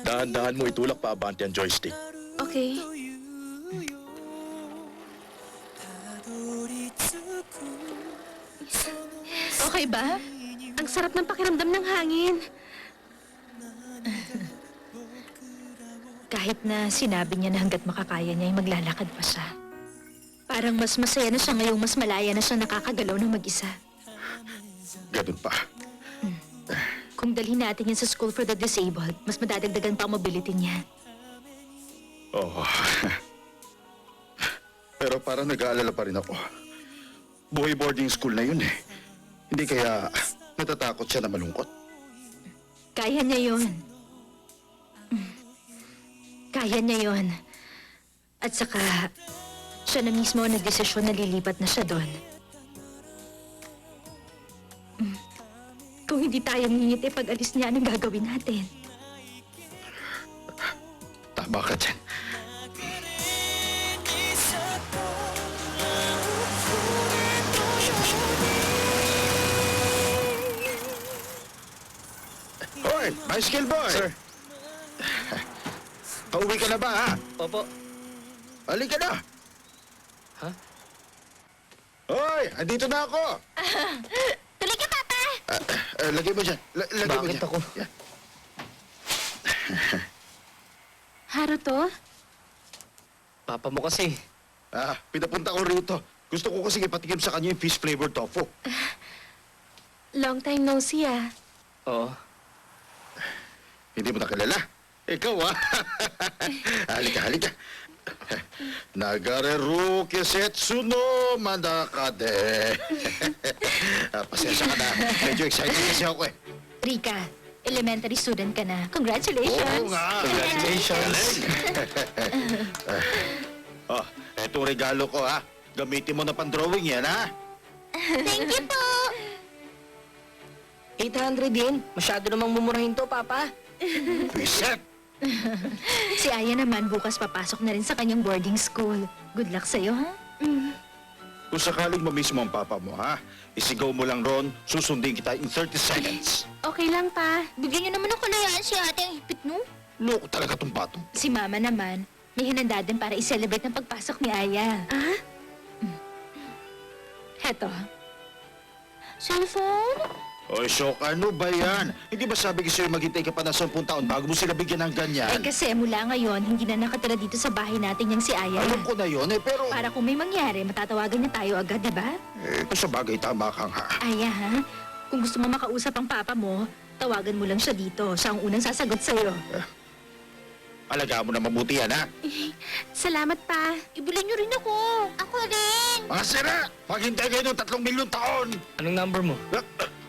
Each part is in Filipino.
Dahan-dahan mo itulak pa abante ang joystick. Okay. Okay ba? Ang sarap ng pakiramdam ng hangin. Kahit na sinabi niya na hanggat makakaya niya ay maglalakad pa siya. Parang mas masaya na siya ngayong mas malaya na siya nakakagalaw ng mag-isa. Ganun pa. Kung dalhin natin yan sa School for the Disabled, mas madadagdagan pa ang mobility niya. Oo. Pero parang nag-aalala pa rin ako. Buhay boarding school na yun eh. Hindi kaya natatakot siya na malungkot? Kaya niya yun. Kaya niya yun. At saka, siya na mismo ang nagdesisyon na lilipat na siya doon. Kung hindi tayo ngingiti pag-alis niya, anong gagawin natin? Tama ka dyan. Hoy, bicycle boy! Sir. Pauwi ka na ba, ha? Opo. Halika na! Ha? Hoy, andito na ako! Tuloy ka, Papa! Lagay mo dyan. Lagay mo Bakit dyan. ako? Yan. Haruto? Papa mo kasi. Pinapunta ko rito. Gusto ko kasi ipatikim sa kanya yung fish-flavored tofu. Long time no see, ah. Oo. Hindi mo na kilala? Ikaw, ha? Halika. Nagareru kisetsu no manakade. Pasensya ka na. Medyo excited kasi ako eh. Rika, elementary student ka na. Congratulations! Oo nga. Congratulations. Oh, eto regalo ko, ha? Gamitin mo na pang-drawing yan, ha? Thank you po! 800 din. Masyado namang mumurahin to, Papa. Reset! Si Aya naman bukas papasok na rin sa kanyang boarding school. Good luck sa'yo, ha? Kung sakaling mamiss mo ang papa mo, ha? Isigaw mo lang ron, susundin kita in 30 seconds. Okay lang, pa. Bigyan niyo naman ng kalayaan si ate ang hipit, no? Loko talaga tong patong. Si Mama naman, may hinanda din para i-celebrate ang pagpasok ni Aya. Ah? Heto. Cellphone? Oy, Sok, ano ba yan? Hindi ba sabi ko sa'yo maghintay ka pa ng 10 taon bago mo sila bigyan ng ganyan? Kasi mula ngayon, hindi na nakatira dito sa bahay natin yung si Aya. Alam ko na yun, pero... Para kung may mangyari, matatawagan niya tayo agad, di ba? Kung sa bagay, tama kang ha. Aya, ha? Kung gusto mo makausap ang papa mo, tawagan mo lang siya dito. Siya ang unang sasagot sa'yo. Alagaan mo na mabuti yan, ha? Salamat, pa. Ibulan niyo rin ako. Ako rin. Mga sira! Maghintay kayo ng 3 milyon taon! Anong number mo?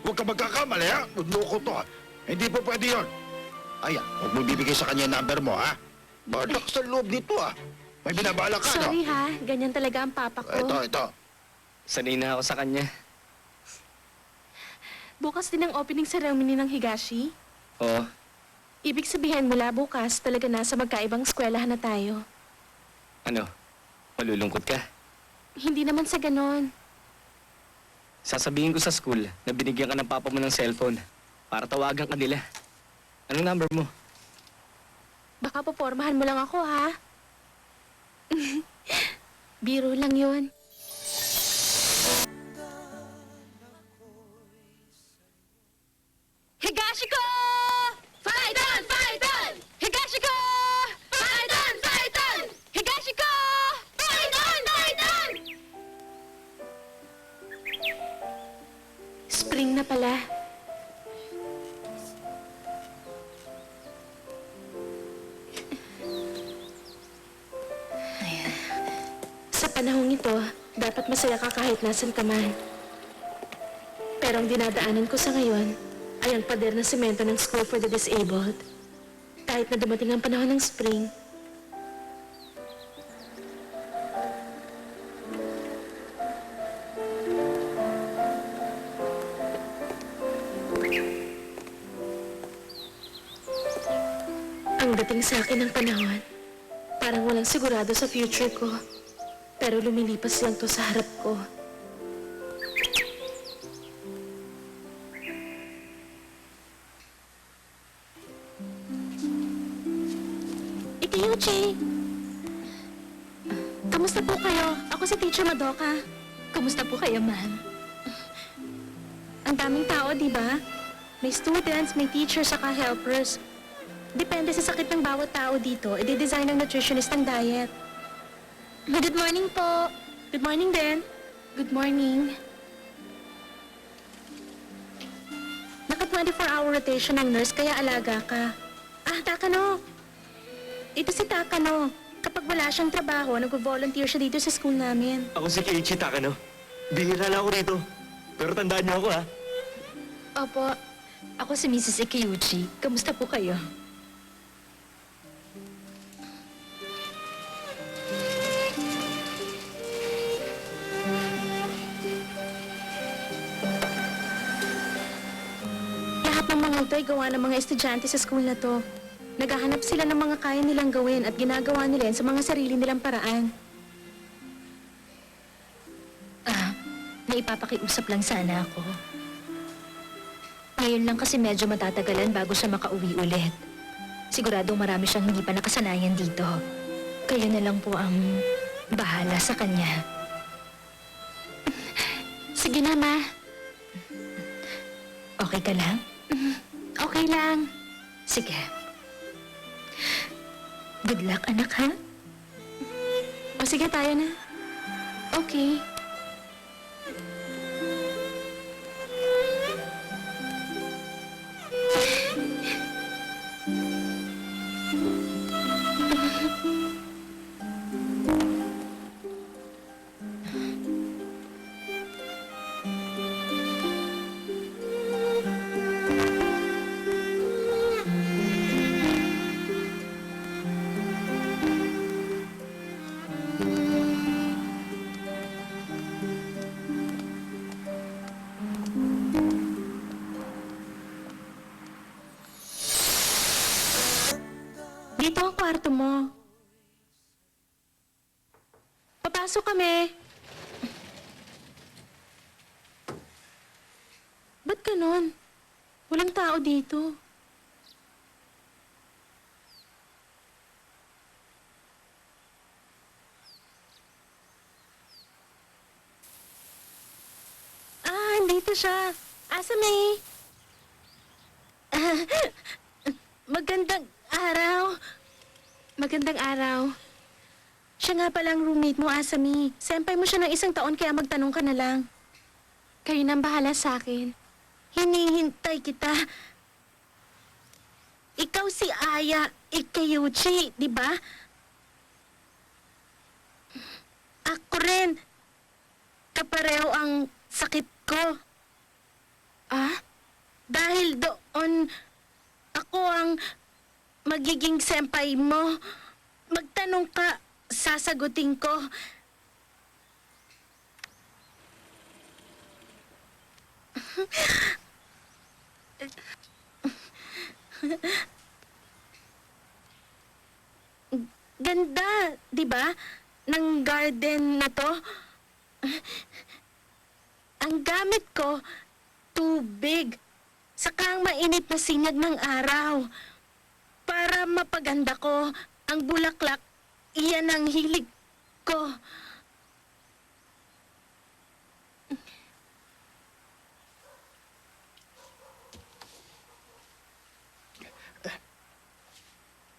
Huwag ka magkakamali, ha? Loko to, ha? Hindi po pwede yun. Ayan, huwag mo bibigay sa kanya yung number mo, ha? Badak sa loob nito, ha? May binabalak ka, no? Sorry, ha? Ganyan talaga ang papa ko. Ito. Sanay na ako sa kanya. Bukas din ang opening ceremony ng Higashi. Oo. Ibig sabihin mula bukas, talaga nasa magkaibang eskwelahan na tayo. Ano? Malulungkot ka? Hindi naman sa ganon. Sasabihin ko sa school na binigyan ka ng papa mo ng cellphone para tawagan ka nila. Anong number mo? Baka popormahan mo lang ako, ha? Biro lang yun. Higashiko! Fight on! Fight on! Higashiko! Fight on! Fight on! Higashiko! Fight on! Fight on! Spring na pala. Sa panahong ito, dapat masaya ka kahit nasan ka man. Pero ang dinadaanan ko sa ngayon ay ang pader na semento ng School for the Disabled. Kahit na dumating ang panahon ng spring, ang dating sa akin ng panahon, parang walang sigurado sa future ko. Pero lumilipas lang to sa harap ko. Kiyuchi! Kamusta po kayo? Ako si Teacher Madoka. Kumusta po kayo, ma'am? Ang daming tao, di ba? May students, may teachers, saka helpers. Depende sa sakit ng bawat tao dito, i-design ng nutritionist ng diet. Good morning po. Good morning din. Good morning. Naka 24-hour rotation ng nurse, kaya alaga ka. Ah, Takano. Ito si Takano. Kapag wala siyang trabaho, nag-volunteer siya dito sa school namin. Ako si Keiichi Takano. Bihira lang ako rito. Pero tandaan niyo ako, ha? Opo. Ako si Mrs. Ikeuchi. Kamusta po kayo? Lahat ng mga ito ay gawa ng mga estudyante sa school na to. Naghahanap sila ng mga kaya nilang gawin at ginagawa nila yan sa mga sarili nilang paraan. Naipapakiusap lang sana ako. Ngayon lang kasi medyo matatagalan bago siya makauwi ulit. Siguradong marami siyang hindi pa nakasanayan dito. Kayo na lang po ang bahala sa kanya. Sige na, Ma. Okay ka lang? Okay lang. Sige. Good luck, anak, ha? O sige, tayo na. Okay. Dito ang kwarto mo. Papasok kami. Ba't ganon? Walang tao dito. Ah, dito siya. Asami. Magandang araw. Magandang araw. Siya nga palang roommate mo, Asami. Senpai mo siya ng 1 taon kaya magtanong ka na lang. Kayo nang bahala sa akin. Hinihintay kita. Ikaw si Aya Ikeuchi, di ba? Ako rin. Kapareho ang sakit ko. Ah? Dahil doon, ako ang magiging senpai mo. Magtanong ka, sasagutin ko. Ganda, di ba? Ng garden na to. Ang gamit ko, tubig. Saka ang mainit na sinag ng araw. Para mapaganda ko ang bulaklak, iyan ang hilig ko.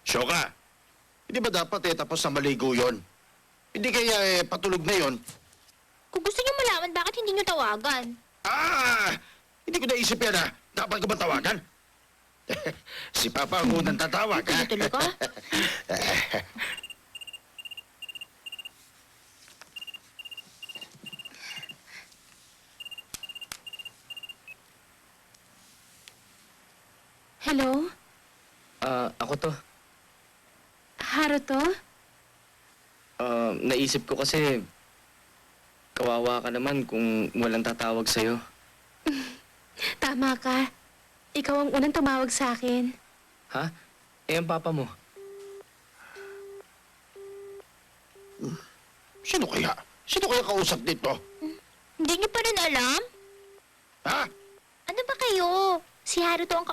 Shoka, hindi ba dapat tapos na maligo yon? Hindi kaya patulog na yon? Kung gusto niyo malaman, bakit hindi niyo tawagan? Ah! Hindi ko naisip yan Dapat ko ba tawagan? Si Papa ang unang tatawag Tuloy ka? Hello? Ako to. Haruto? Naisip ko kasi kawawa ka naman kung walang tatawag sa'yo. Tama ka. Ikaw ang unang tumawag sa akin. Ha? Eh, ang papa mo? Sino kaya? Sino kaya kausap dito? Hindi niyo pa rin alam? Ha? Ano ba kayo? Si Haruto ang